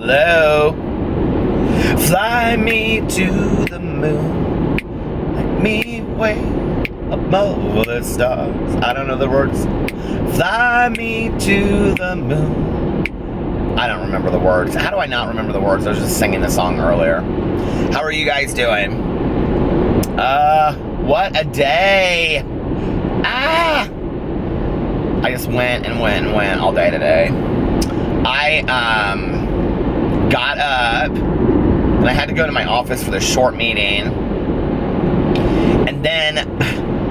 Hello. Fly me to the moon, make me way above the stars. I don't know the words. Fly me to the moon. I don't remember the words. How do I not remember the words? I was just singing the song earlier. How are you guys doing? What a day. I just went all day today. I got up and I had to go to my office for this short meeting, and then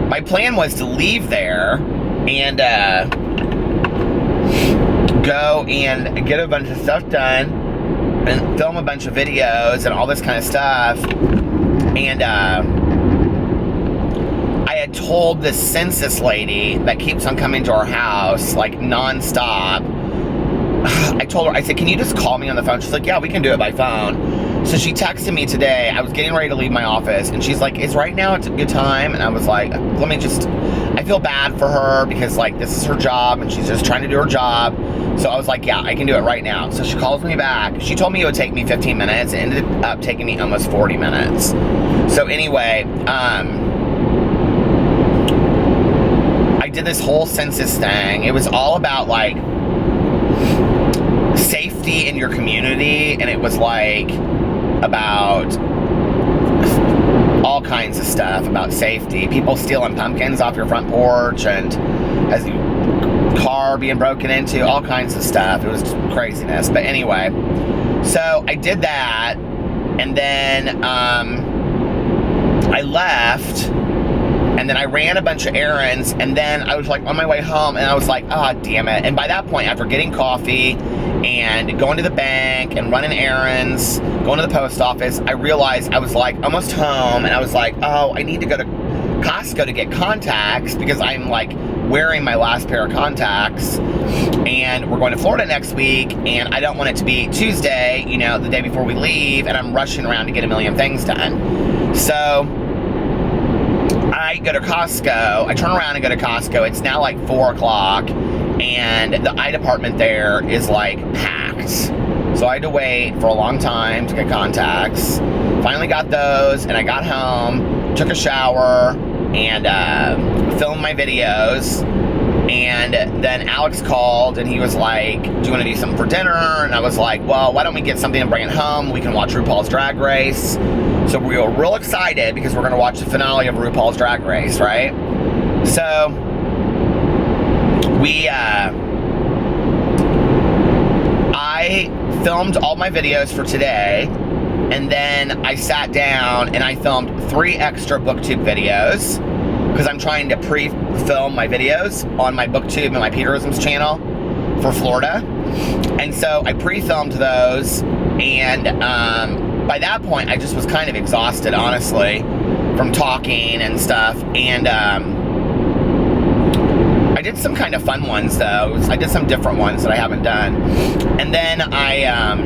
my plan was to leave there and go and get a bunch of stuff done and film a bunch of videos and all this kind of stuff. And I had told this census lady that keeps on coming to our house like nonstop. I told her, I said, can you just call me on the phone? She's like, yeah, we can do it by phone. So she texted me today. I was getting ready to leave my office, and she's like, is right now a good time? And I was like, I feel bad for her because, like, this is her job, and she's just trying to do her job. So I was like, yeah, I can do it right now. So she calls me back. She told me it would take me 15 minutes. It ended up taking me almost 40 minutes. So anyway, I did this whole census thing. It was all about, like, safety in your community, and it was like about all kinds of stuff about safety, people stealing pumpkins off your front porch, and as you car being broken into, all kinds of stuff. It was craziness. But anyway, so I did that, and then I left, and then I ran a bunch of errands, and then I was like on my way home, and I was like, ah, damn it. And by that point, after getting coffee and going to the bank and running errands, going to the post office, I realized I was like almost home, and I was like, oh, I need to go to Costco to get contacts because I'm like wearing my last pair of contacts, and we're going to Florida next week, and I don't want it to be Tuesday, you know, the day before we leave, and I'm rushing around to get a million things done. So I go to Costco, I turn around and go to Costco. It's now like 4 o'clock, and the eye department there is like packed. So I had to wait for a long time to get contacts. Finally got those, and I got home, took a shower, and filmed my videos. And then Alex called, and he was like, do you want to do something for dinner? And I was like, well, why don't we get something and bring it home? We can watch RuPaul's Drag Race. So we were real excited because we're going to watch the finale of RuPaul's Drag Race, right? So I filmed all my videos for today, and then I sat down and I filmed 3 extra BookTube videos because I'm trying to pre-film my videos on my BookTube and my Peterisms channel for Florida. And so I pre-filmed those, and by that point I just was kind of exhausted, honestly, from talking and stuff. And I did some kind of fun ones, though. I did some different ones that I haven't done. And then I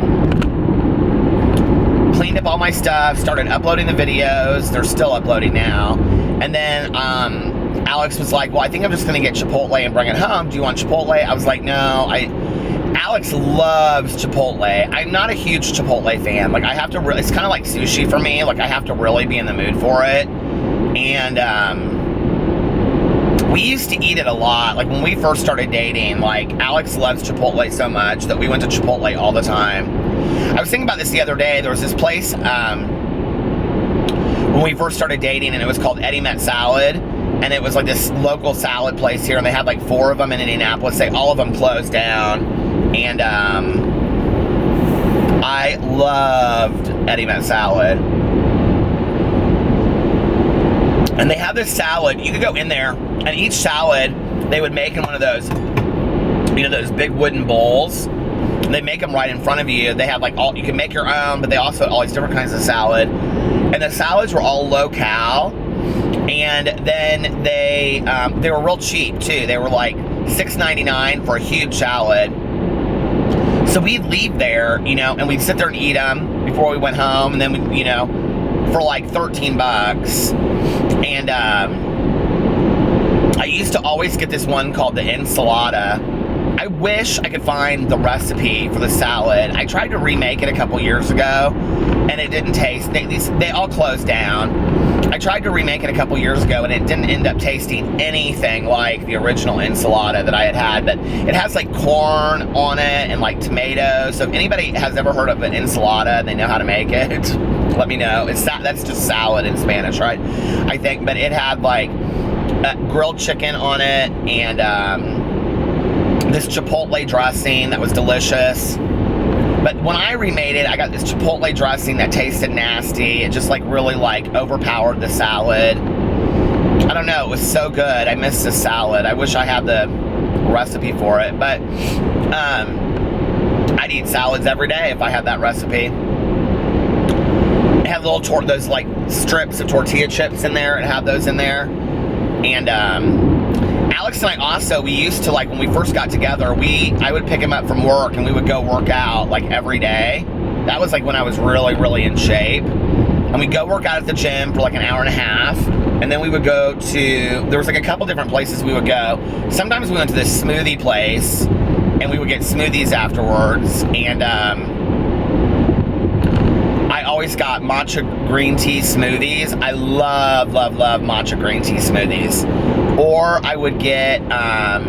cleaned up all my stuff, started uploading the videos. They're still uploading now. And then Alex was like, well, I think I'm just going to get Chipotle and bring it home. Do you want Chipotle? I was like, no. Alex loves Chipotle. I'm not a huge Chipotle fan. Like, I have to really, it's kind of like sushi for me. Like, I have to really be in the mood for it. And we used to eat it a lot. Like, when we first started dating, like, Alex loves Chipotle so much that we went to Chipotle all the time. I was thinking about this the other day. There was this place when we first started dating, and it was called Eddie Met Salad. And it was like this local salad place here, and they had like 4 of them in Indianapolis. All of them closed down. And I loved Eddie Met Salad. And they have this salad. You could go in there, and each salad they would make in one of those, you know, those big wooden bowls. They make them right in front of you. They have like all, you can make your own, but they also have all these different kinds of salad. And the salads were all low-cal. And then they were real cheap too. They were like $6.99 for a huge salad. So we'd leave there, you know, and we'd sit there and eat them before we went home, and then we, you know, for like $13. And I used to always get this one called the ensalada, I wish I could find the recipe for the salad. I tried to remake it a couple years ago, and it didn't taste. They all closed down. I tried to remake it a couple years ago, and it didn't end up tasting anything like the original enchilada that I had. But it has like corn on it and like tomatoes. So if anybody has ever heard of an enchilada and they know how to make it, let me know. That's just salad in Spanish, right? I think. But it had like grilled chicken on it and this chipotle dressing that was delicious. But when I remade it, I got this chipotle dressing that tasted nasty. It just like really like overpowered the salad. I don't know, it was so good. I missed the salad. I wish I had the recipe for it, but I'd eat salads every day if I had that recipe. It had little those like strips of tortilla chips in there, and had those in there. And Alex and I also, we used to, like, when we first got together, I would pick him up from work and we would go work out like every day. That was like when I was really, really in shape. And we'd go work out at the gym for like an hour and a half. And then we would go to, there was like a couple different places we would go. Sometimes we went to this smoothie place and we would get smoothies afterwards. And I always got matcha green tea smoothies. I love, love, love matcha green tea smoothies. Or I would get, I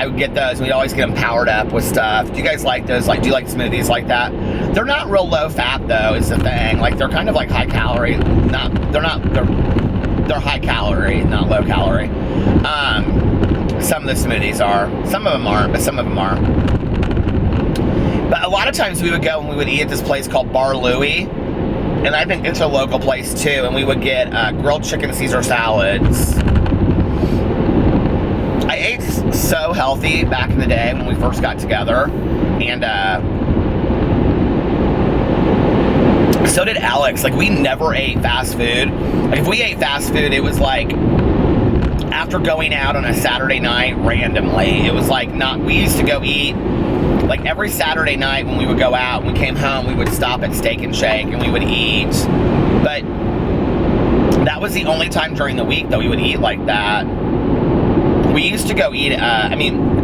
would get those. We'd always get them powered up with stuff. Do you guys like those? Like, do you like smoothies like that? They're not real low fat though, is the thing. Like, they're kind of like high calorie. They're high calorie, not low calorie. Some of the smoothies are. Some of them aren't, but some of them are. But a lot of times we would go and we would eat at this place called Bar Louie. And I think it's a local place too. And we would get grilled chicken Caesar salads. I ate so healthy back in the day when we first got together. And so did Alex. Like, we never ate fast food. Like, if we ate fast food, it was like after going out on a Saturday night randomly. It was like we used to go eat. Like, every Saturday night when we would go out, when we came home, we would stop at Steak and Shake and we would eat. But that was the only time during the week that we would eat like that. We used to go eat,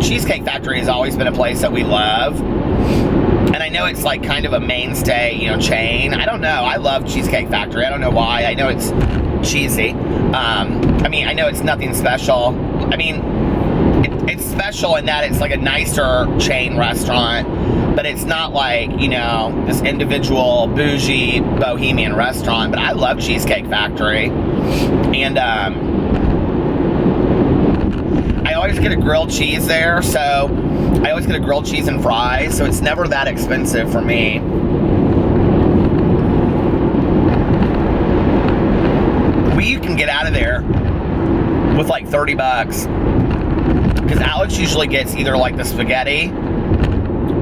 Cheesecake Factory has always been a place that we love. And I know it's like kind of a mainstay, chain. I don't know. I love Cheesecake Factory. I don't know why. I know it's cheesy. I know it's nothing special. It's special in that it's like a nicer chain restaurant, but it's not like, this individual bougie bohemian restaurant. But I love Cheesecake Factory. And I always get a grilled cheese there, so I always get a grilled cheese and fries, so it's never that expensive for me. We can get out of there with like $30. Because Alex usually gets either like the spaghetti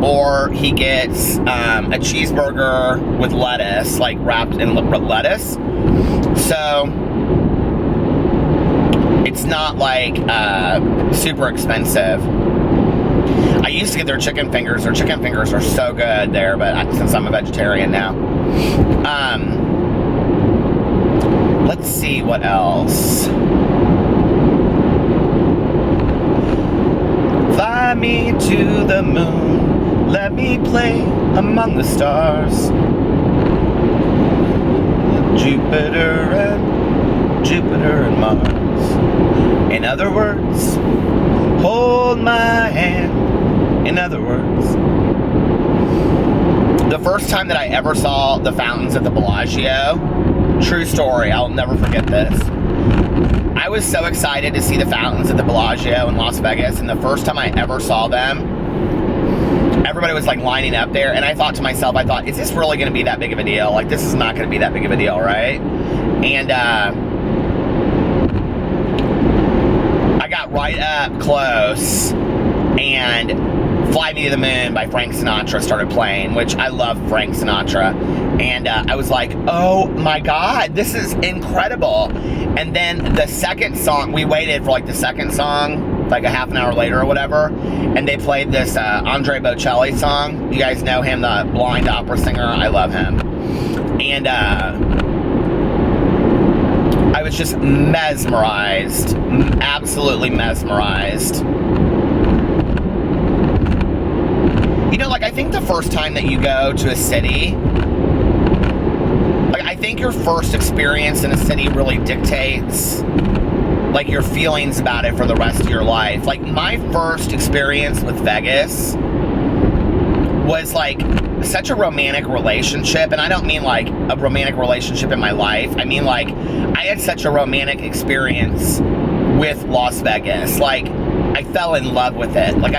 or he gets a cheeseburger with lettuce, like wrapped in lettuce. So it's not like super expensive. I used to get their chicken fingers. Their chicken fingers are so good there, but since I'm a vegetarian now. Let's see what else. Fly me to the moon, let me play among the stars. Jupiter and Mars. In other words, hold my hand. In other words, the first time that I ever saw the fountains at the Bellagio, true story, I'll never forget this. I was so excited to see the fountains at the Bellagio in Las Vegas, and the first time I ever saw them, everybody was like lining up there, and I thought to myself, is this really going to be that big of a deal? Like, this is not going to be that big of a deal, right? And I got right up close, and Fly Me to the Moon by Frank Sinatra started playing, which I love Frank Sinatra. And I was like, oh my God, this is incredible. And then the second song, we waited for like the second song, like a half an hour later or whatever, and they played this Andre Bocelli song. You guys know him, the blind opera singer. I love him. And I was just mesmerized, absolutely mesmerized. You know, like, I think the first time that you go to a city, like, I think your first experience in a city really dictates, like, your feelings about it for the rest of your life. Like, my first experience with Vegas was, like, such a romantic relationship, and I don't mean, like, a romantic relationship in my life. I mean, like, I had such a romantic experience with Las Vegas. Like, I fell in love with it. Like,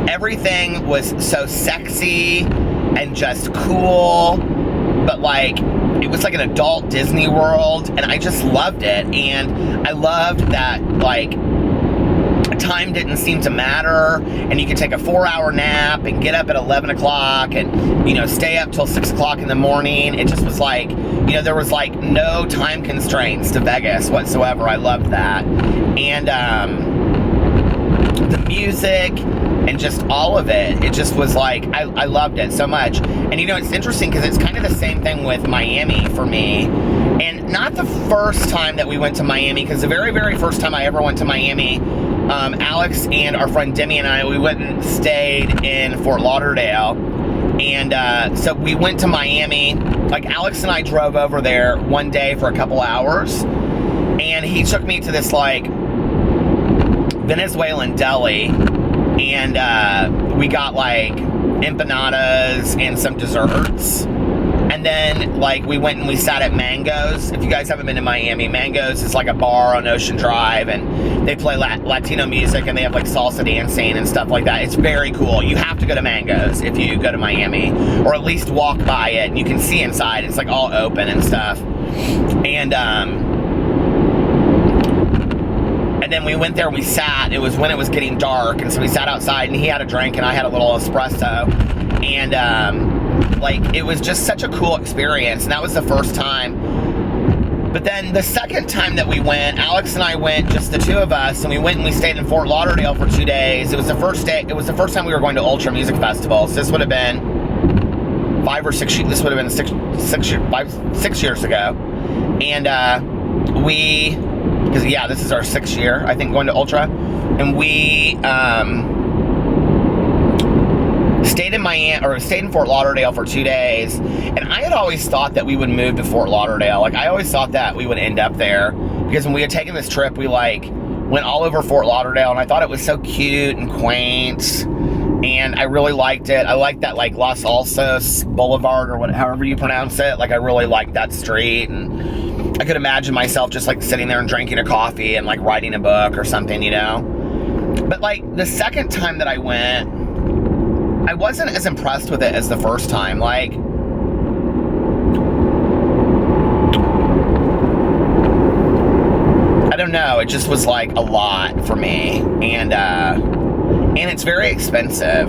everything was so sexy and just cool, but, like, it was like an adult Disney World, and I just loved it. And I loved that, like, time didn't seem to matter, and you could take a 4-hour nap and get up at 11 o'clock and, you know, stay up till 6 o'clock in the morning. It just was like, you know, there was like no time constraints to Vegas whatsoever. I loved that. And the music and just all of it, it just was like, I loved it so much. And, you know, it's interesting because it's kind of the same thing with Miami for me. And not the first time that we went to Miami, because the very, very first time I ever went to Miami, Alex and our friend Demi and I, we went and stayed in Fort Lauderdale. And so we went to Miami. Like, Alex and I drove over there one day for a couple hours. And he took me to this, like, Venezuelan deli. And we got, like, empanadas and some desserts. And then, like, we went and we sat at Mango's. If you guys haven't been to Miami, Mango's is like a bar on Ocean Drive, and they play Latino music, and they have, like, salsa dancing and stuff like that. It's very cool. You have to go to Mango's if you go to Miami, or at least walk by it, and you can see inside. It's, like, all open and stuff. And then we went there and we sat. It was when it was getting dark, and so we sat outside, and he had a drink, and I had a little espresso. And, like, it was just such a cool experience, and that was the first time. But then the second time that we went, Alex and I went, just the two of us, and we went and we stayed in Fort Lauderdale for 2 days. It was the first time we were going to Ultra Music Festival. So this would have been 5 or 6 years. This would have been 6 years ago. And because yeah, this is our 6th year, I think, going to Ultra. And we stayed in Fort Lauderdale for 2 days, and I had always thought that we would move to Fort Lauderdale. Like, I always thought that we would end up there, because when we had taken this trip, we, like, went all over Fort Lauderdale, and I thought it was so cute and quaint, and I really liked it. I liked that, like, Los Altos Boulevard, or however you pronounce it. Like, I really liked that street, and I could imagine myself just, like, sitting there and drinking a coffee and, like, writing a book or something, you know? But, like, the second time that I went, I wasn't as impressed with it as the first time. Like, I don't know, it just was, like, a lot for me. And it's very expensive.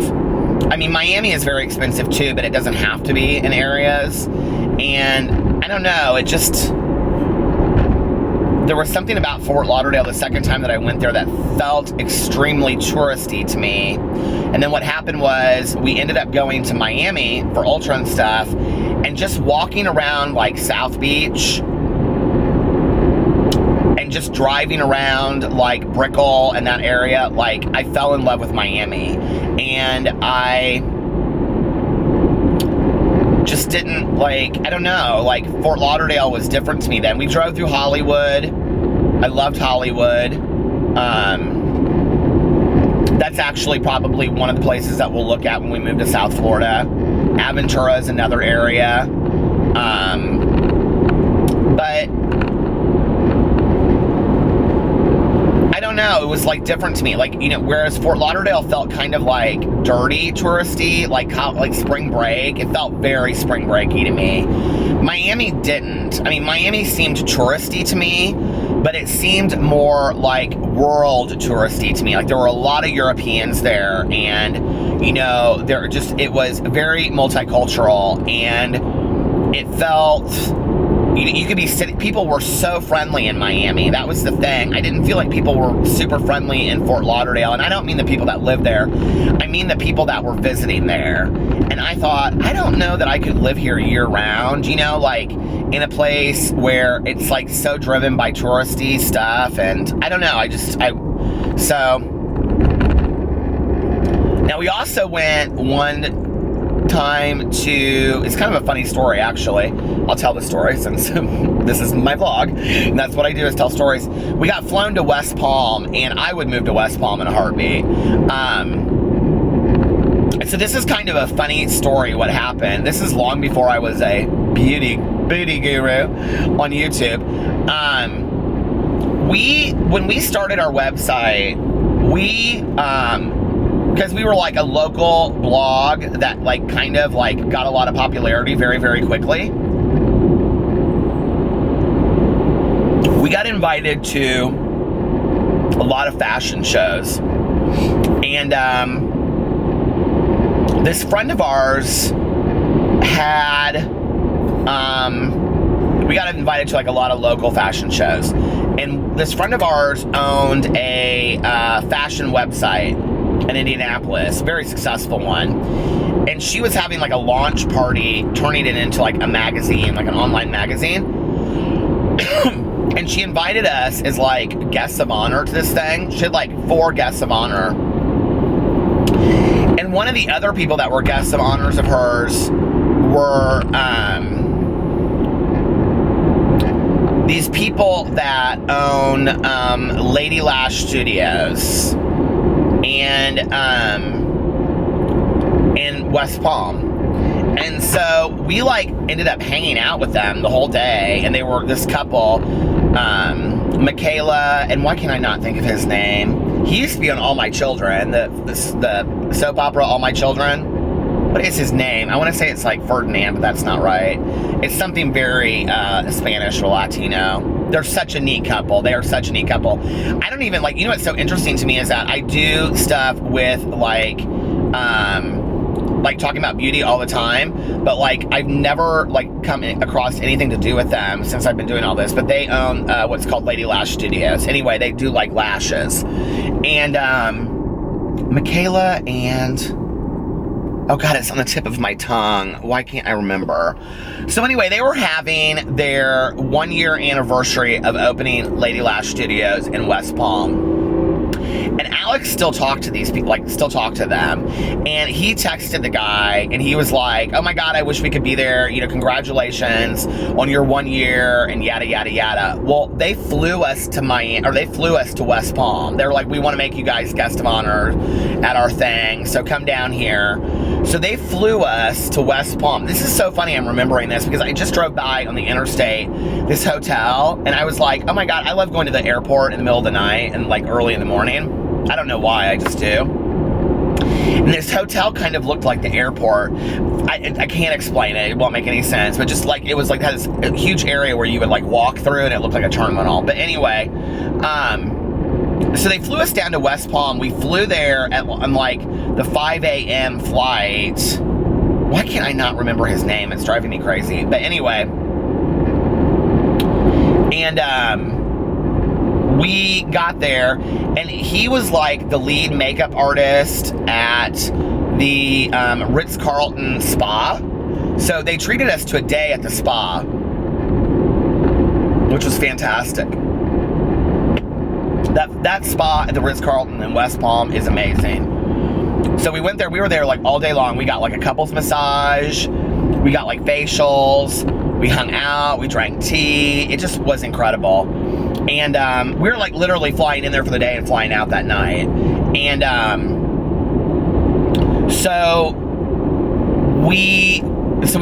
I mean, Miami is very expensive too, but it doesn't have to be in areas. And I don't know, it just, there was something about Fort Lauderdale the second time that I went there that felt extremely touristy to me. And then what happened was we ended up going to Miami for Ultra and stuff, and just walking around, like, South Beach and just driving around, like, Brickell and that area, like, I fell in love with Miami. And I just didn't, like, I don't know, like, Fort Lauderdale was different to me then. We drove through Hollywood. I loved Hollywood. That's actually probably one of the places that we'll look at when we move to South Florida. Aventura is another area. But I don't know, it was, like, different to me. Like, you know, whereas Fort Lauderdale felt kind of, like, dirty, touristy, like spring break. It felt very spring breaky to me. Miami didn't. I mean, Miami seemed touristy to me, but it seemed more like world touristy to me. Like, there were a lot of Europeans there, and, you know, it was very multicultural, and it felt, you could be sitting, people were so friendly in Miami. That was the thing. I didn't feel like people were super friendly in Fort Lauderdale, and I don't mean the people that live there. I mean the people that were visiting there. And I thought, I don't know that I could live here year-round, you know, like, in a place where it's, like, so driven by touristy stuff. And I don't know, so Now, we also went one time to, it's kind of a funny story, actually. I'll tell the story since this is my vlog, and that's what I do, is tell stories. We got flown to West Palm, and I would move to West Palm in a heartbeat. So this is kind of a funny story, what happened. This is long before I was a beauty guru on YouTube. When we started our website, because we were like a local blog that like kind of like got a lot of popularity very, very quickly. We got invited to a lot of fashion shows. And this friend of ours had, we got invited to like a lot of local fashion shows. And this friend of ours owned a fashion website in Indianapolis, very successful one, and she was having like a launch party, turning it into like a magazine, like an online magazine. And she invited us as like guests of honor to this thing. She had like 4 guests of honor, and one of the other people that were guests of honors of hers were these people that own Lady Lash Studios and in West Palm. And so we like ended up hanging out with them the whole day, and they were this couple, Michaela, and why can I not think of his name? He used to be on All My Children, the soap opera All My Children. What is his name? I want to say it's like Ferdinand, but that's not right. It's something very Spanish or Latino. They're such a neat couple. They are such a neat couple. I don't even like, you know what's so interesting to me is that I do stuff with like talking about beauty all the time, but like I've never like come across anything to do with them since I've been doing all this. But they own what's called Lady Lash Studios. Anyway, they do like lashes. And Michaela and... oh God, it's on the tip of my tongue. Why can't I remember? So anyway, they were having their 1-year anniversary of opening Lady Lash Studios in West Palm. And Alex still talked to these people, like still talked to them. And he texted the guy and he was like, oh my God, I wish we could be there. You know, congratulations on your 1 year and yada, yada, yada. Well, they flew us to they flew us to West Palm. They were like, we want to make you guys guest of honor at our thing. So come down here. So they flew us to West Palm. This is so funny I'm remembering this because I just drove by on the interstate, this hotel, and I was like, oh my God, I love going to the airport in the middle of the night and like early in the morning. I don't know why, I just do. And this hotel kind of looked like the airport. I can't explain it, it won't make any sense, but just like, it was like, had this huge area where you would like walk through and it looked like a terminal. But anyway, so they flew us down to West Palm. We flew there on like the 5 a.m. flight. Why can't I not remember his name? It's driving me crazy. But anyway, and we got there, and he was like the lead makeup artist at the Ritz-Carlton spa. So they treated us to a day at the spa, which was fantastic. That spa at the Ritz-Carlton in West Palm is amazing. So we went there, we were there like all day long. We got like a couples massage, we got like facials, we hung out, we drank tea. It just was incredible. And we were like literally flying in there for the day and flying out that night. And so we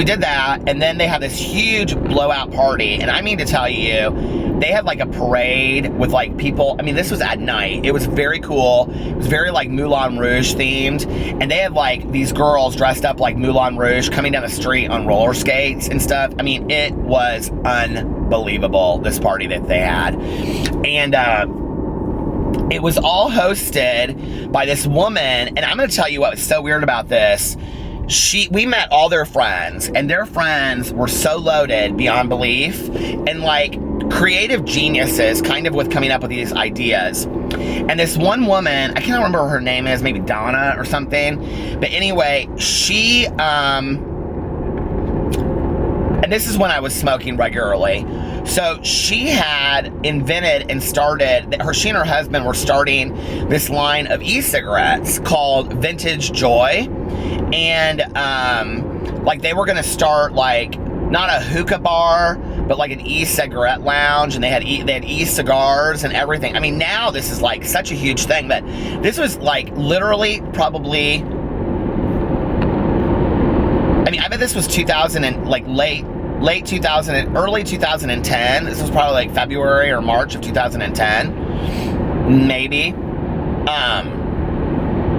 did that, and then they had this huge blowout party. And I mean to tell you, they had like a parade with like people. I mean, this was at night. It was very cool. It was very like Moulin Rouge themed. And they had like these girls dressed up like Moulin Rouge coming down the street on roller skates and stuff. I mean, it was unbelievable, this party that they had. And it was all hosted by this woman. And I'm going to tell you what was so weird about this. We met all their friends, and their friends were so loaded beyond belief, and like creative geniuses kind of with coming up with these ideas. And this one woman, I can't remember what her name is, maybe Donna or something, but anyway, she and this is when I was smoking regularly. So she had invented and started, she and her husband were starting this line of e-cigarettes called Vintage Joy. And like they were gonna start like, not a hookah bar, but like an e-cigarette lounge, and they had e-cigars and everything. I mean, now this is like such a huge thing, but this was like literally probably, I mean, I bet this was 2000 and like late 2000 and early 2010. This was probably like February or March of 2010, maybe.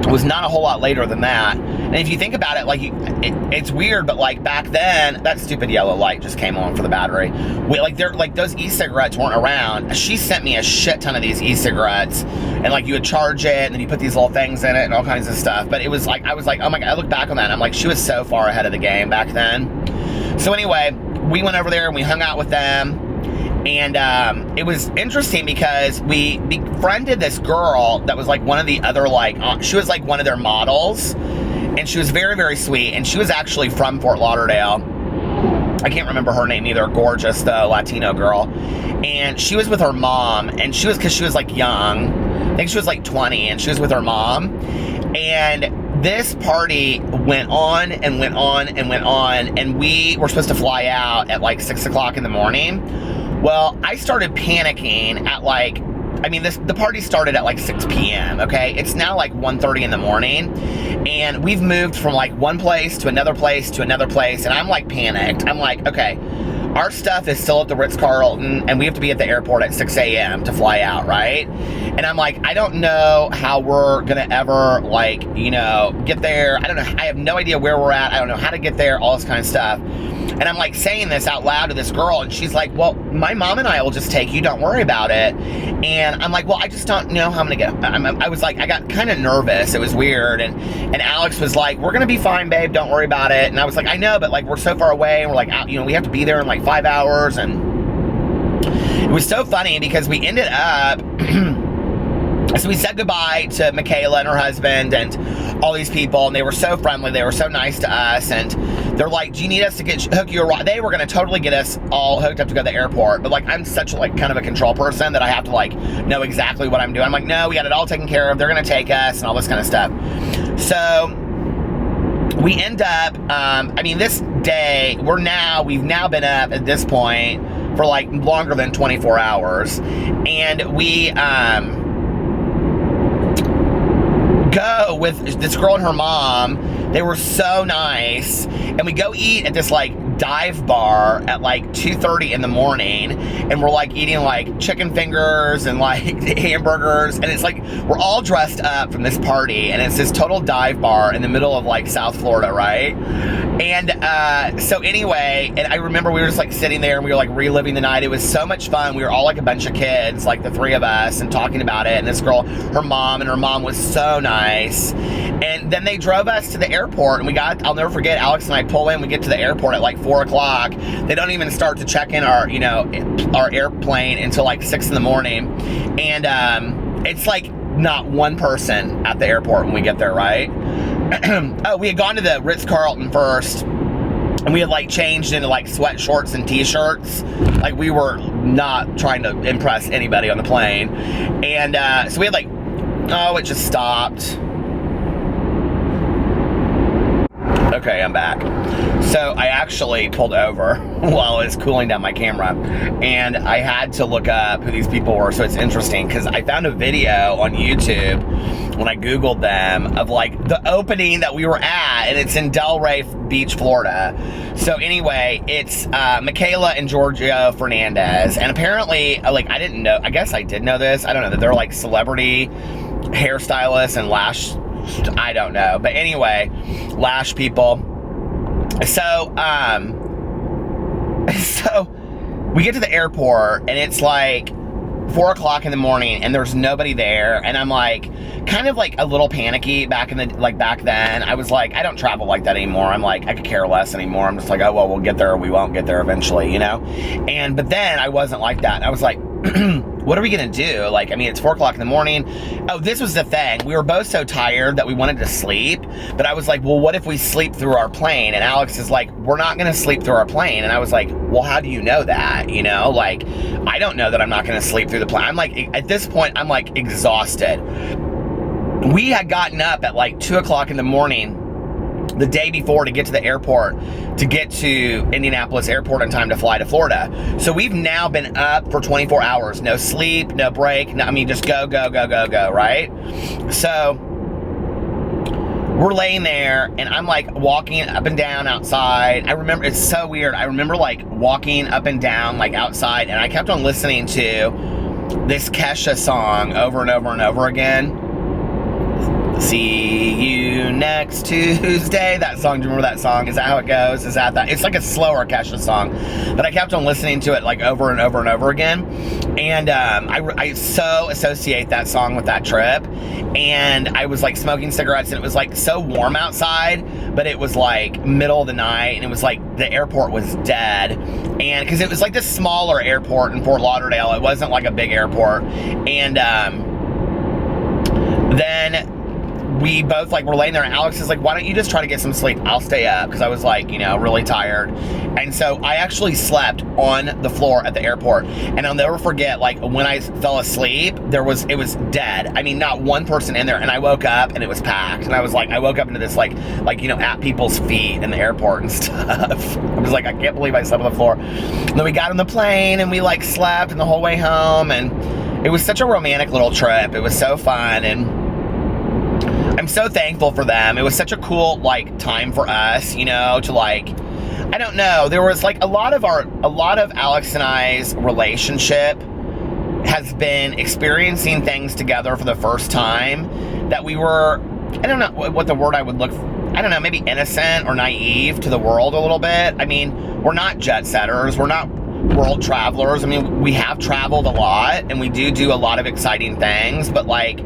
It was not a whole lot later than that. And if you think about it, like it's weird, but like back then, that stupid yellow light just came on for the battery. Like those e-cigarettes weren't around. She sent me a shit ton of these e-cigarettes, and like you would charge it, and then you put these little things in it and all kinds of stuff. But it was like, I was like, oh my God, I look back on that and I'm like, she was so far ahead of the game back then. So anyway, we went over there and we hung out with them. And it was interesting because we befriended this girl that was like one of the other, like, she was like one of their models. And she was very, very sweet. And she was actually from Fort Lauderdale. I can't remember her name either. Gorgeous, the Latino girl. And she was with her mom. And she was, because she was like young. I think she was like 20. And she was with her mom. And this party went on and went on and went on. And we were supposed to fly out at like 6 o'clock in the morning. Well, I started panicking at like, I mean, the party started at like 6 p.m., okay? It's now like 1:30 in the morning, and we've moved from like one place to another place to another place, and I'm like panicked. I'm like, okay, our stuff is still at the Ritz-Carlton, and we have to be at the airport at 6 a.m. to fly out, right? And I'm like, I don't know how we're gonna ever, like, you know, get there. I don't know, I have no idea where we're at. I don't know how to get there, all this kind of stuff. And I'm like saying this out loud to this girl, and she's like, well, my mom and I will just take you, don't worry about it. And I'm like, well, I just don't know how I'm gonna get, I was like, I got kind of nervous. It was weird. And Alex was like, we're gonna be fine, babe, don't worry about it. And I was like, I know, but like, we're so far away, and we're like, you know, we have to be there in like 5 hours. And it was so funny because we ended up, so we said goodbye to Michaela and her husband and all these people, and they were so friendly, they were so nice to us, and they're like, do you need us to hook you a ride? They were going to totally get us all hooked up to go to the airport, but like, I'm such like kind of a control person that I have to like know exactly what I'm doing. I'm like, no, we got it all taken care of, they're going to take us and all this kind of stuff. So we end up, I mean, this day, we've now been up at this point for like longer than 24 hours, and we go with this girl and her mom. They were so nice, and we go eat at this like dive bar at like 2:30 in the morning, and we're like eating like chicken fingers and like hamburgers, and it's like we're all dressed up from this party, and it's this total dive bar in the middle of like South Florida, right? And so anyway, and I remember we were just like sitting there and we were like reliving the night. It was so much fun. We were all like a bunch of kids, like the three of us, and talking about it. And this girl, her mom was so nice. And then they drove us to the airport, and I'll never forget, Alex and I pull in, we get to the airport at like 4 o'clock. They don't even start to check in our, you know, our airplane until like 6 in the morning. And it's like not one person at the airport when we get there, right? Oh, we had gone to the Ritz-Carlton first, and we had like changed into like sweat shorts and t-shirts. Like we were not trying to impress anybody on the plane. And so we had like, oh, it just stopped. Okay, I'm back. So I actually pulled over while I was cooling down my camera, and I had to look up who these people were. So it's interesting because I found a video on YouTube when I Googled them of like the opening that we were at, and it's in Delray Beach, Florida. So anyway, it's Michaela and Giorgio Fernandez, and apparently, like, I didn't know, I guess I did know this, I don't know, that they're like celebrity hairstylists and lash, I don't know, but anyway, lash people. So so we get to the airport, and it's like 4 o'clock in the morning, and there's nobody there, and I'm like kind of like a little panicky back then. I was like, I don't travel like that anymore. I'm like, I could care less anymore. I'm just like, oh well, we'll get there or we won't get there eventually, you know. But then I wasn't like that. I was like, what are we gonna do? Like, I mean, it's 4 o'clock in the morning. Oh, this was the thing. We were both so tired that we wanted to sleep, but I was like, well, what if we sleep through our plane? And Alex is like, we're not gonna sleep through our plane. And I was like, well, how do you know that? You know, like, I don't know that I'm not gonna sleep through the plane. I'm like, at this point, I'm like exhausted. We had gotten up at like 2 o'clock in the morning the day before to get to the airport, to get to Indianapolis airport in time to fly to Florida. So we've now been up for 24 hours. No sleep, no break. No, I mean, just go, right? So we're laying there, and I'm like walking up and down outside. I remember, it's so weird. I remember like walking up and down like outside, and I kept on listening to this Kesha song over and over and over again. See you next Tuesday. That song, do you remember that song? Is that how it goes? Is that? It's like a slower Kesha song, but I kept on listening to it like over and over and over again. And I so associate that song with that trip. And I was like smoking cigarettes, and it was like so warm outside, but it was like middle of the night, and it was like the airport was dead. And because it was like this smaller airport in Fort Lauderdale, it wasn't like a big airport. And then we both like were laying there, and Alex is like, why don't you just try to get some sleep? I'll stay up, because I was like, you know, really tired. And so I actually slept on the floor at the airport, and I'll never forget, like, when I fell asleep, it was dead. I mean, not one person in there. And I woke up and it was packed, and I was like, I woke up into this like you know, at people's feet in the airport and stuff. I was like, I can't believe I slept on the floor. And then we got on the plane, and we like slept and the whole way home, and it was such a romantic little trip. It was so fun, and I'm so thankful for them. It was such a cool like time for us, you know, to like, I don't know, there was like a lot of Alex and I's relationship has been experiencing things together for the first time that we were, I don't know what the word I would look for, I don't know, maybe innocent or naive to the world a little bit. I mean, we're not jet setters, we're not world travelers. I mean, we have traveled a lot, and we do a lot of exciting things, but like,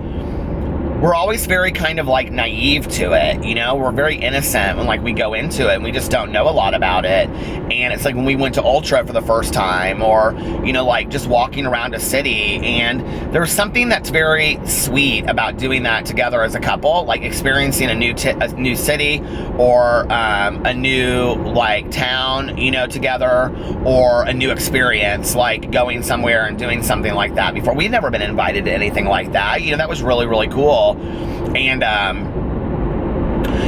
we're always very kind of like naive to it, you know? We're very innocent when like we go into it, and we just don't know a lot about it. And it's like when we went to Ultra for the first time, or, you know, like just walking around a city, and there's something that's very sweet about doing that together as a couple, like experiencing a new city, or a new like town, you know, together, or a new experience, like going somewhere and doing something like that before. We'd never been invited to anything like that, you know. That was really, really cool. And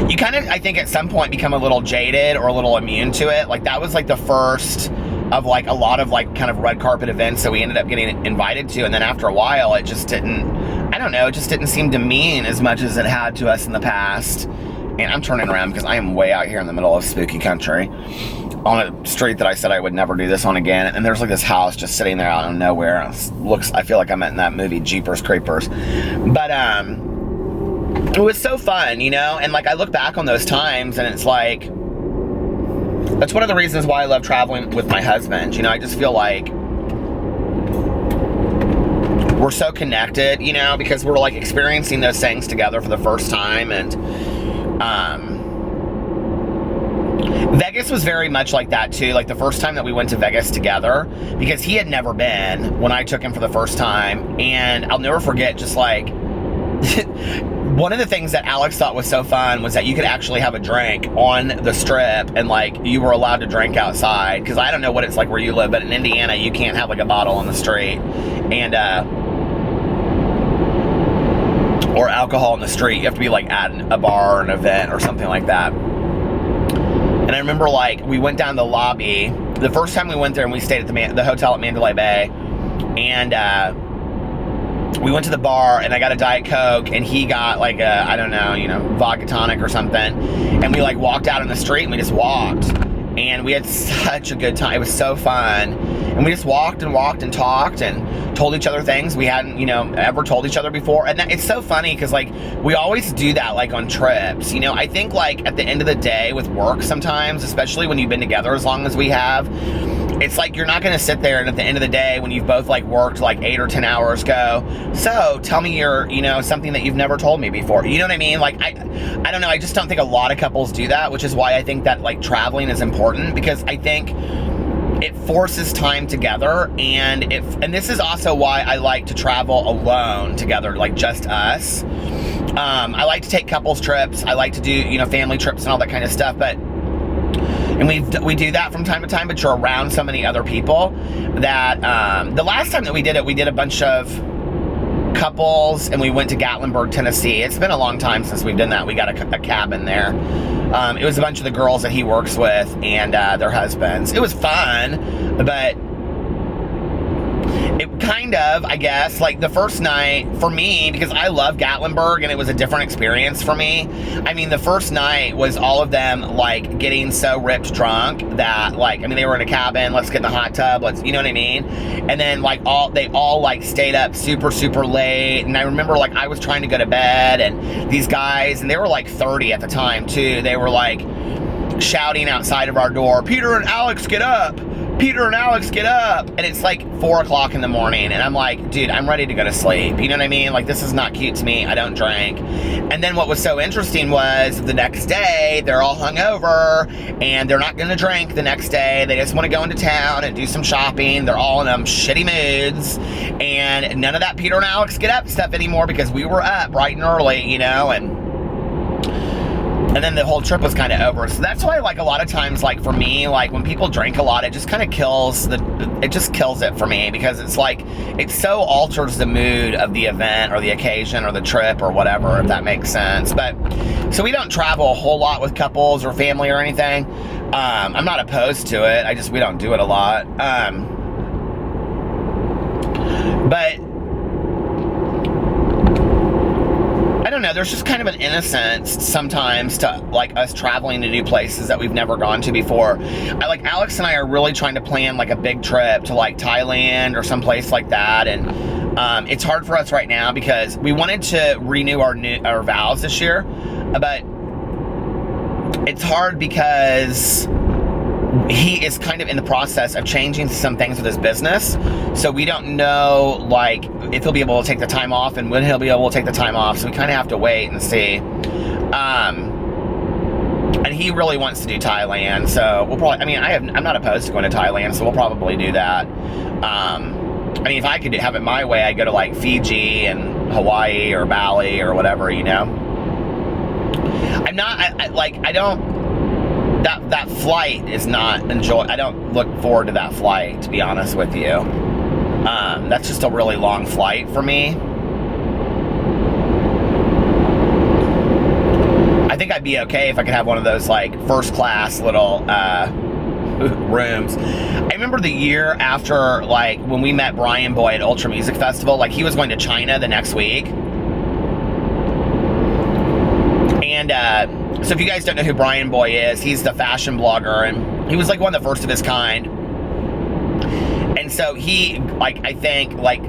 you kind of, I think at some point become a little jaded or a little immune to it. Like that was like the first of like a lot of like kind of red carpet events that we ended up getting invited to, and then after a while it just didn't, I don't know, it just didn't seem to mean as much as it had to us in the past. And I'm turning around because I am way out here in the middle of spooky country on a street that I said I would never do this on again. And there's like this house just sitting there out of nowhere. It looks, I feel like I'm in that movie Jeepers Creepers. But it was so fun, you know? And like I look back on those times, and it's like, that's one of the reasons why I love traveling with my husband. You know, I just feel like we're so connected, you know, because we're like experiencing those things together for the first time. And Vegas was very much like that too. Like the first time that we went to Vegas together, because he had never been when I took him for the first time. And I'll never forget, just like one of the things that Alex thought was so fun was that you could actually have a drink on the strip, and like you were allowed to drink outside. Because I don't know what it's like where you live, but in Indiana you can't have like a bottle on the street, and or alcohol on the street. You have to be like at a bar or an event or something like that. And I remember like we went down the lobby the first time we went there, and we stayed at the hotel at Mandalay Bay, and we went to the bar, and I got a Diet Coke, and he got like a, I don't know, you know, vodka tonic or something. And we like walked out on the street, and we just walked, and we had such a good time. It was so fun. And we just walked and talked and told each other things we hadn't, you know, ever told each other before. And it's so funny because like we always do that like on trips, you know. I think like at the end of the day with work sometimes, especially when you've been together as long as we have, it's like you're not going to sit there and at the end of the day when you've both like worked like 8 or 10 hours go, so tell me your, you know, something that you've never told me before. You know what I mean? Like I don't know, I just don't think a lot of couples do that, which is why I think that like traveling is important, because I think it forces time together, and this is also why I like to travel alone together, like just us. I like to take couples trips. I like to do, you know, family trips and all that kind of stuff, and we do that from time to time, but you're around so many other people that, the last time that we did it, we did a bunch of couples, and we went to Gatlinburg, Tennessee. It's been a long time since we've done that. We got a cabin there. It was a bunch of the girls that he works with and their husbands. It was fun, but it kind of, I guess, like the first night for me, because I love Gatlinburg and it was a different experience for me. I mean, the first night was all of them like getting so ripped drunk that, like, I mean, they were in a cabin, let's get in the hot tub, let's, you know what I mean? And then like they all like stayed up super, super late. And I remember like I was trying to go to bed, and these guys, and they were like 30 at the time too, they were like shouting outside of our door, "Peter and Alex, get up! Peter and Alex, get up!" And it's like 4 o'clock in the morning, and I'm like, dude, I'm ready to go to sleep. You know what I mean? Like, this is not cute to me. I don't drink. And then what was so interesting was the next day, they're all hungover, and they're not going to drink the next day. They just want to go into town and do some shopping. They're all in them shitty moods, and none of that Peter and Alex get up stuff anymore, because we were up bright and early, you know, and then the whole trip was kind of over. So that's why, like, a lot of times, like, for me, like, when people drink a lot, it just kind of kills it for me, because it's like, it so alters the mood of the event or the occasion or the trip or whatever, if that makes sense. But, so we don't travel a whole lot with couples or family or anything. I'm not opposed to it. We don't do it a lot. But I don't know, there's just kind of an innocence sometimes to, like, us traveling to new places that we've never gone to before. Like, Alex and I are really trying to plan, like, a big trip to, like, Thailand or someplace like that, and it's hard for us right now because we wanted to renew our vows this year, but it's hard because he is kind of in the process of changing some things with his business, so we don't know, like, if he'll be able to take the time off and when he'll be able to take the time off, so we kind of have to wait and see. And he really wants to do Thailand, so we'll probably, I mean, I'm not opposed to going to Thailand, so we'll probably do that. I mean, if I could have it my way, I'd go to, like, Fiji and Hawaii or Bali or whatever, you know. That flight is not I don't look forward to that flight, to be honest with you. That's just a really long flight for me. I think I'd be okay if I could have one of those, like, first class little rooms. I remember the year after, like, when we met Brian Boy at Ultra Music Festival, like, he was going to China the next week. And so if you guys don't know who Brian Boy is, he's the fashion blogger, and he was, like, one of the first of his kind. And so he, like, I think, like,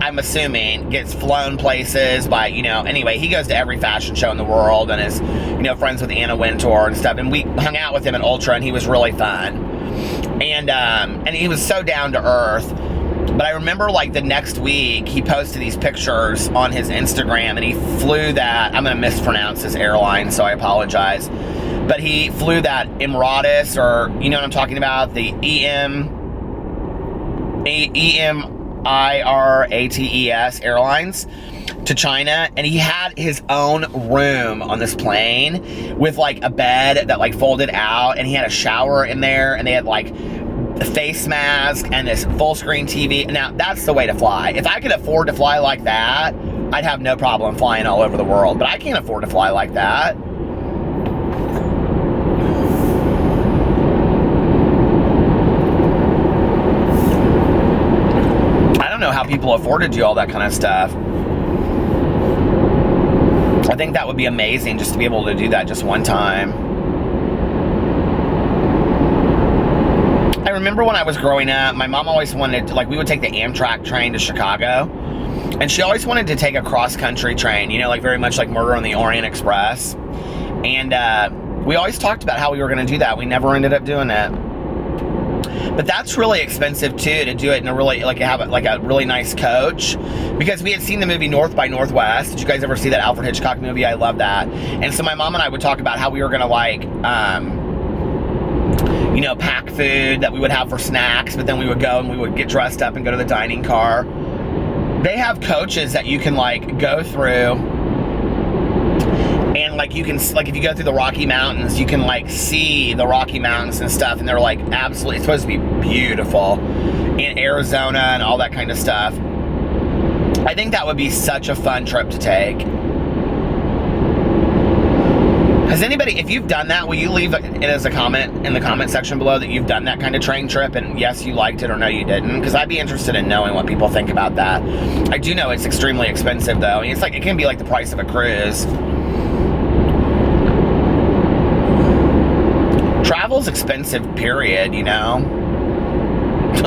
I'm assuming, gets flown places by, you know, anyway, he goes to every fashion show in the world and is, you know, friends with Anna Wintour and stuff. And we hung out with him at Ultra, and he was really fun. And he was so down to earth. But I remember, like, the next week, he posted these pictures on his Instagram, and he flew that, I'm going to mispronounce his airline, so I apologize, but he flew that Emirates, or, you know what I'm talking about, the EMIRATES Airlines, to China, and he had his own room on this plane with, like, a bed that, like, folded out, and he had a shower in there, and they had, like, a face mask and this full screen TV. Now, that's the way to fly. If I could afford to fly like that, I'd have no problem flying all over the world, but I can't afford to fly like that. I don't know how people afford to do all that kind of stuff. I think that would be amazing, just to be able to do that just one time. I remember when I was growing up, my mom always wanted to, like, we would take the Amtrak train to Chicago, and she always wanted to take a cross-country train, you know, like, very much like Murder on the Orient Express. And we always talked about how we were going to do that. We never ended up doing it. But that's really expensive too, to do it in a really, like, have it like a really nice coach, because we had seen the movie North by Northwest. Did you guys ever see that Alfred Hitchcock movie? I love that. And so my mom and I would talk about how we were going to, like, pack food that we would have for snacks, but then we would go and we would get dressed up and go to the dining car. They have coaches that you can like go through, and like you can, like if you go through the Rocky Mountains, you can like see the Rocky Mountains and stuff, and they're like absolutely, it's supposed to be beautiful in Arizona and all that kind of stuff. I think that would be such a fun trip to take. Has anybody, if you've done that, will you leave it as a comment in the comment section below that you've done that kind of train trip, and yes, you liked it, or no, you didn't? Because I'd be interested in knowing what people think about that. I do know it's extremely expensive, though. I mean, it's like, it can be like the price of a cruise. Travel's expensive, period, you know?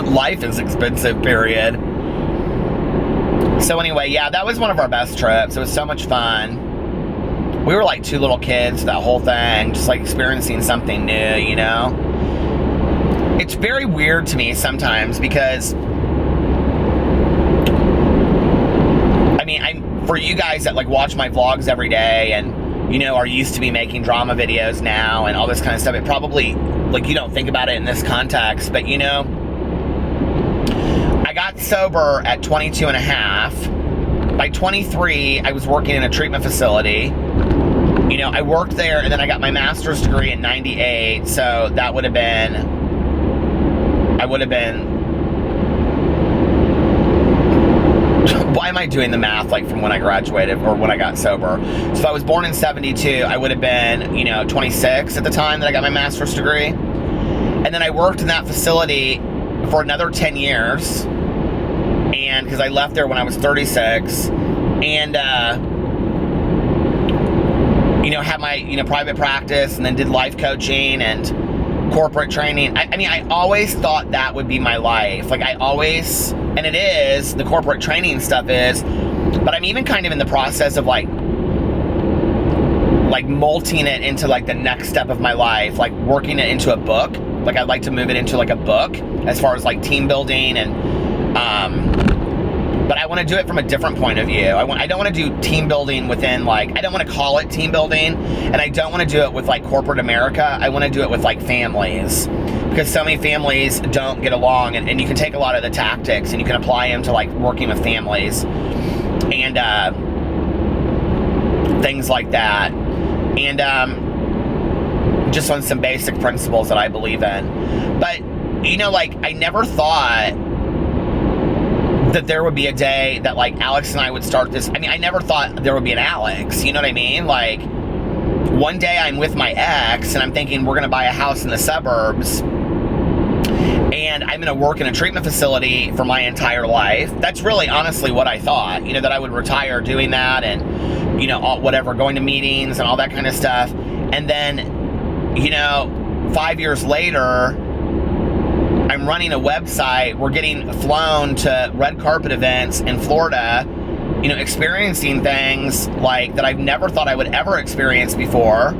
Life is expensive, period. So anyway, yeah, that was one of our best trips. It was so much fun. We were like 2 little kids, that whole thing, just like experiencing something new, you know? It's very weird to me sometimes because, I mean, for you guys that like watch my vlogs every day and, you know, are used to me making drama videos now and all this kind of stuff, it probably, like, you don't think about it in this context, but you know, I got sober at 22 and a half. By 23, I was working in a treatment facility. You know, I worked there, and then I got my master's degree in 98, so that would have been, I would have been, why am I doing the math, like, from when I graduated, or when I got sober? So if I was born in 72, I would have been, you know, 26 at the time that I got my master's degree. And then I worked in that facility for another 10 years, and because I left there when I was 36, and you know, had my, you know, private practice, and then did life coaching and corporate training. I mean, I always thought that would be my life. Like, I always, and it is, the corporate training stuff is, but I'm even kind of in the process of like molting it into like the next step of my life, like working it into a book. Like, I'd like to move it into like a book as far as like team building and, but I want to do it from a different point of view. I don't want to do team building within, like, I don't want to call it team building, and I don't want to do it with like corporate America. I want to do it with like families, because so many families don't get along, and you can take a lot of the tactics and you can apply them to like working with families and things like that, and just on some basic principles that I believe in. But you know, like, I never thought that there would be a day that like Alex and I would start this. I mean, I never thought there would be an Alex, you know what I mean? Like, one day I'm with my ex and I'm thinking we're gonna buy a house in the suburbs, and I'm gonna work in a treatment facility for my entire life. That's really honestly what I thought, you know, that I would retire doing that, and, you know, whatever, going to meetings and all that kind of stuff. And then, you know, 5 years later, I'm running a website. We're getting flown to red carpet events in Florida, you know, experiencing things like that I've never thought I would ever experience before,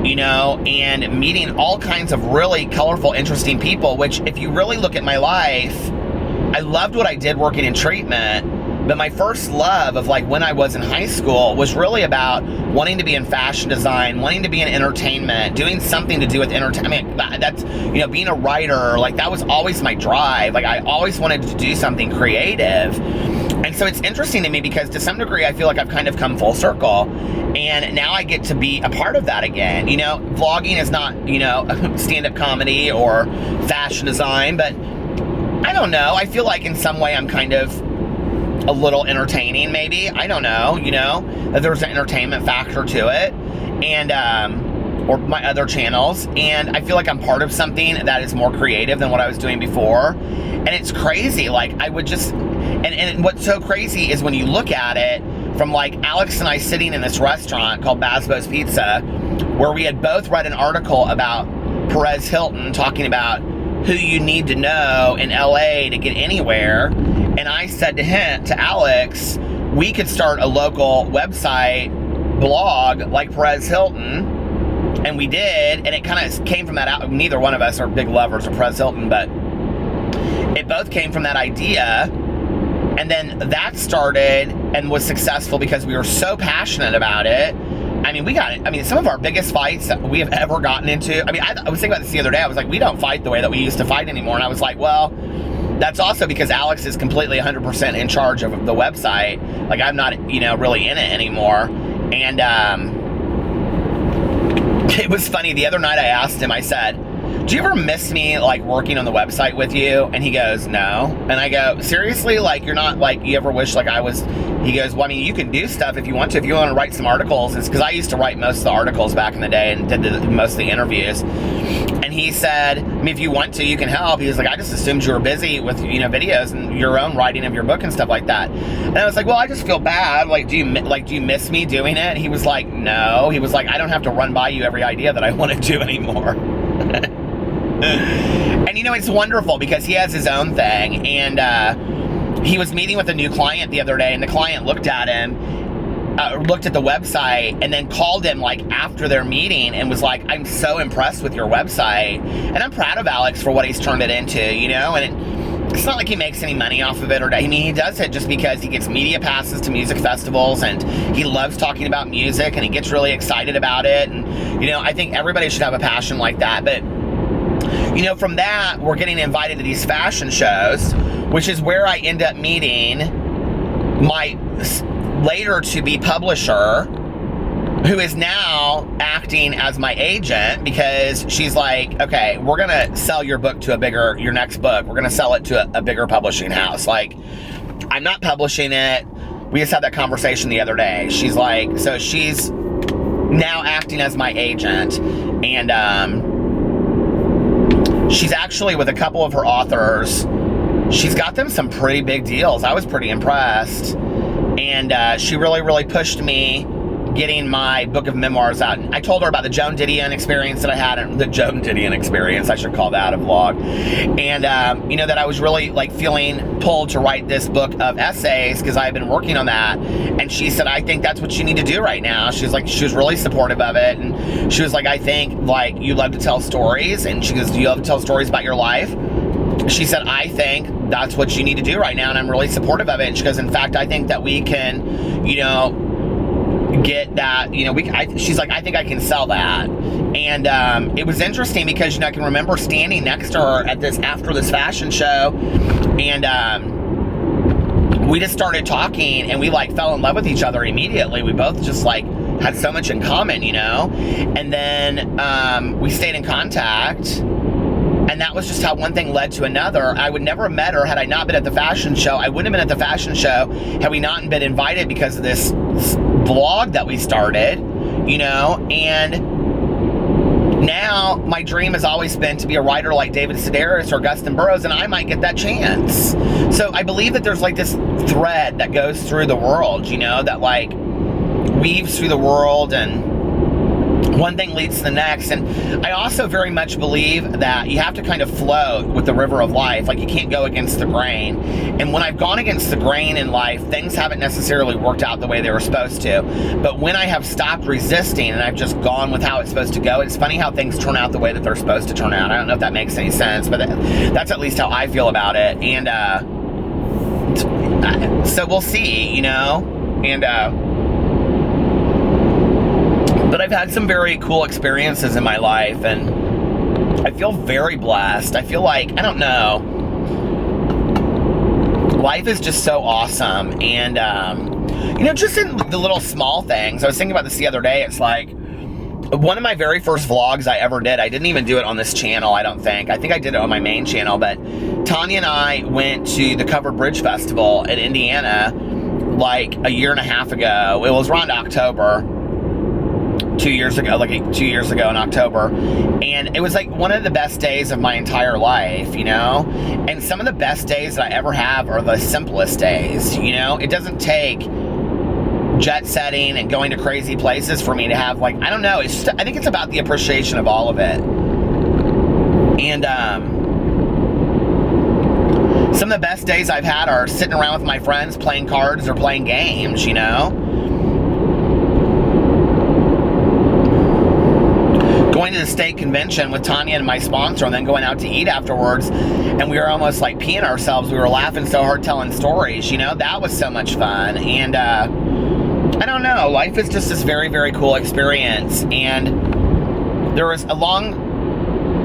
you know, and meeting all kinds of really colorful, interesting people, which, if you really look at my life, I loved what I did working in treatment. But my first love of like when I was in high school was really about wanting to be in fashion design, wanting to be in entertainment, doing something to do with entertainment. I mean, that's, you know, being a writer, like that was always my drive. Like, I always wanted to do something creative. And so it's interesting to me because to some degree I feel like I've kind of come full circle, and now I get to be a part of that again. You know, vlogging is not, you know, stand-up comedy or fashion design, but I don't know. I feel like in some way I'm kind of a little entertaining, maybe. I don't know, you know, that there's an entertainment factor to it, and or my other channels, and I feel like I'm part of something that is more creative than what I was doing before. And it's crazy, like I would just, and what's so crazy is when you look at it from like Alex and I sitting in this restaurant called Basbo's Pizza, where we had both read an article about Perez Hilton talking about who you need to know in LA to get anywhere. And I said to him, to Alex, we could start a local website blog like Perez Hilton. And we did, and it kind of came from that. Neither one of us are big lovers of Perez Hilton, but it both came from that idea. And then that started and was successful because we were so passionate about it I mean, some of our biggest fights that we have ever gotten into, I mean, I was thinking about this the other day. I was like, we don't fight the way that we used to fight anymore. And I was like, well, that's also because Alex is completely 100% in charge of the website. Like, I'm not, really in it anymore. And it was funny. The other night I asked him, I said, do you ever miss me, like, working on the website with you? And he goes, no. And I go, seriously? Like, you're not, like, you ever wish, like, I was... He goes, well, I mean, you can do stuff if you want to. If you want to write some articles, it's because I used to write most of the articles back in the day and did most of the interviews. And he said, I mean, if you want to, you can help. He was like, I just assumed you were busy with, videos and your own writing of your book and stuff like that. And I was like, well, I just feel bad. Like, do you miss me doing it? He was like, no. He was like, I don't have to run by you every idea that I want to do anymore. And it's wonderful because he has his own thing, and he was meeting with a new client the other day, and the client looked at him, looked at the website, and then called him like after their meeting and was like, I'm so impressed with your website, and I'm proud of Alex for what he's turned it into, and it's not like he makes any money off of it, or I mean, he does it just because he gets media passes to music festivals, and he loves talking about music, and he gets really excited about it, and I think everybody should have a passion like that. But from that, we're getting invited to these fashion shows, which is where I end up meeting my later-to-be publisher, who is now acting as my agent, because she's like, okay, we're going to sell your book to your next book. We're going to sell it to a bigger publishing house. Like, I'm not publishing it. We just had that conversation the other day. She's like, so she's now acting as my agent, and she's actually with a couple of her authors. She's got them some pretty big deals. I was pretty impressed. And she really, really pushed me getting my book of memoirs out. I told her about the Joan Didion experience that I had, the Joan Didion experience, I should call that a vlog. And, that I was really like feeling pulled to write this book of essays because I had been working on that. And she said, I think that's what you need to do right now. She was really supportive of it. And she was like, I think like you love to tell stories. And she goes, do you love to tell stories about your life? She said, I think that's what you need to do right now. And I'm really supportive of it. And she goes, in fact, I think that we can, get that, she's like, I think I can sell that. And it was interesting because, I can remember standing next to her after this fashion show, and we just started talking, and we like fell in love with each other immediately. We both just like had so much in common, and then we stayed in contact. And that was just how one thing led to another. I would never have met her had I not been at the fashion show. I wouldn't have been at the fashion show had we not been invited because of this blog that we started, and now my dream has always been to be a writer like David Sedaris or Gustin Burroughs, and I might get that chance. So I believe that there's like this thread that goes through the world, that like weaves through the world, and one thing leads to the next. And I also very much believe that you have to kind of float with the river of life. Like, you can't go against the grain. And when I've gone against the grain in life, things haven't necessarily worked out the way they were supposed to. But when I have stopped resisting and I've just gone with how it's supposed to go, it's funny how things turn out the way that they're supposed to turn out. I don't know if that makes any sense, but that's at least how I feel about it. And so we'll see, but I've had some very cool experiences in my life, and I feel very blessed. I feel like, I don't know, life is just so awesome. And, just in the little small things. I was thinking about this the other day. It's like, one of my very first vlogs I ever did, I didn't even do it on this channel, I don't think. I think I did it on my main channel, but Tanya and I went to the Covered Bridge Festival in Indiana like a year and a half ago. It was around October. 2 years ago, like 2 years ago in October, and it was like one of the best days of my entire life, and some of the best days that I ever have are the simplest days, it doesn't take jet setting and going to crazy places for me to have, like, I don't know, it's just, I think it's about the appreciation of all of it. And some of the best days I've had are sitting around with my friends playing cards or playing games, going to the state convention with Tanya and my sponsor, and then going out to eat afterwards, and we were almost like peeing ourselves. We were laughing so hard telling stories, that was so much fun. And I don't know. Life is just this very, very cool experience. And there was a long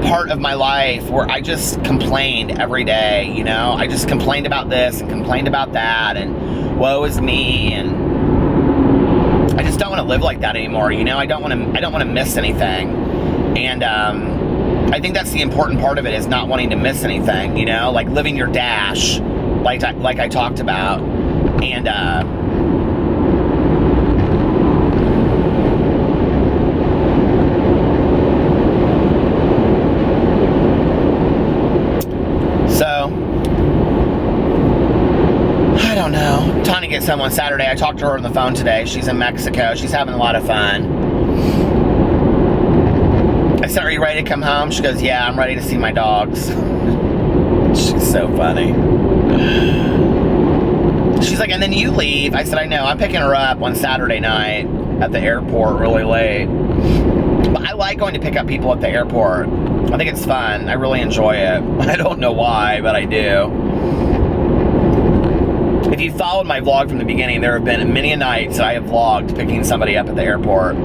part of my life where I just complained every day, you know? I just complained about this and complained about that and woe is me, and I just don't want to live like that anymore, you know? I don't want to miss anything. And I think that's the important part of it, is not wanting to miss anything, you know? Like living your dash, like I talked about. And so I don't know. Tanya gets home on Saturday. I talked to her on the phone today. She's in Mexico. She's having a lot of fun. I said, are you ready to come home? She goes, yeah, I'm ready to see my dogs. She's so funny. She's like, and then you leave. I said, I know. I'm picking her up on Saturday night at the airport really late. But I like going to pick up people at the airport. I think it's fun. I really enjoy it. I don't know why, but I do. If you followed my vlog from the beginning, there have been many nights that I have vlogged picking somebody up at the airport.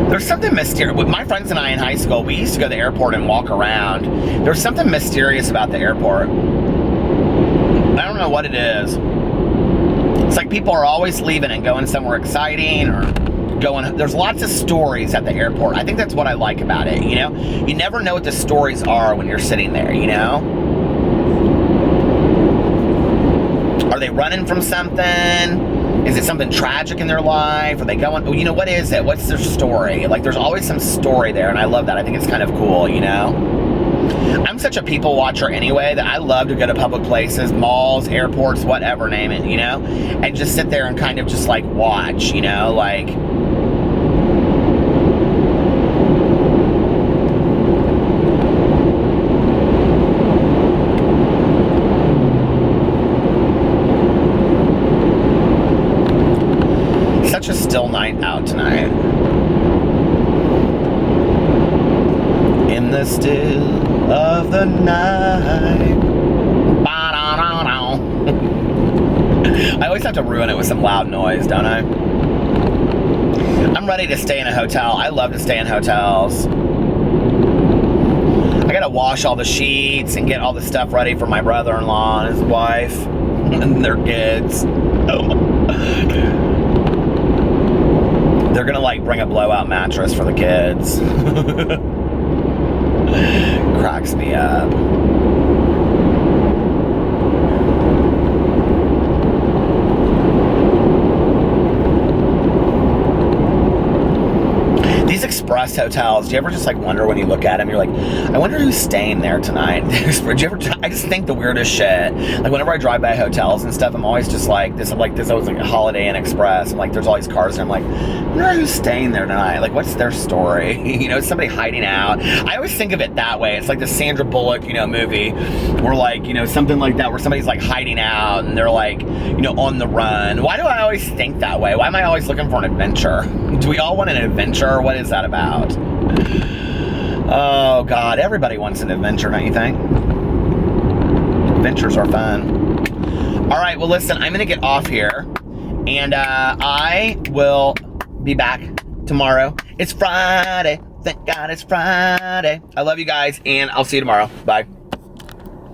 There's something mysterious. With my friends and I in high school, we used to go to the airport and walk around. There's something mysterious about the airport. I don't know what it is. It's like people are always leaving and going somewhere exciting, or going, there's lots of stories at the airport. I think that's what I like about it, you know? You never know what the stories are when you're sitting there, you know? Are they running from something? Is it something tragic in their life? Are they going, you know, what is it? What's their story? Like, there's always some story there, and I love that. I think it's kind of cool, you know? I'm such a people watcher anyway, that I love to go to public places, malls, airports, whatever, name it, you know? And just sit there and kind of just, like, watch, you know? Like, such a still night out tonight. In the still of the night. I always have to ruin it with some loud noise, don't I? I'm ready to stay in a hotel. I love to stay in hotels. I gotta wash all the sheets and get all the stuff ready for my brother-in-law and his wife and their kids. They're gonna like bring a blowout mattress for the kids. Cracks me up. These express hotels, do you ever just like wonder when you look at them, you're like, I wonder who's staying there tonight? I just think the weirdest shit. Like whenever I drive by hotels and stuff, I'm always just like, this always like a Holiday Inn Express. I'm like, there's all these cars, and I'm like, I wonder who's staying there tonight. Like, what's their story? You know, is somebody hiding out? I always think of it that way. It's like the Sandra Bullock, you know, movie where like, you know, something like that, where somebody's like hiding out and they're like, you know, on the run. Why do I always think that way? Why am I always looking for an adventure? Do we all want an adventure? What is that about? Oh God, everybody wants an adventure, don't you think? Adventures are fun. All right, well listen, I'm gonna get off here, and I will be back tomorrow. It's Friday, thank God it's Friday. I love you guys, and I'll see you tomorrow. Bye.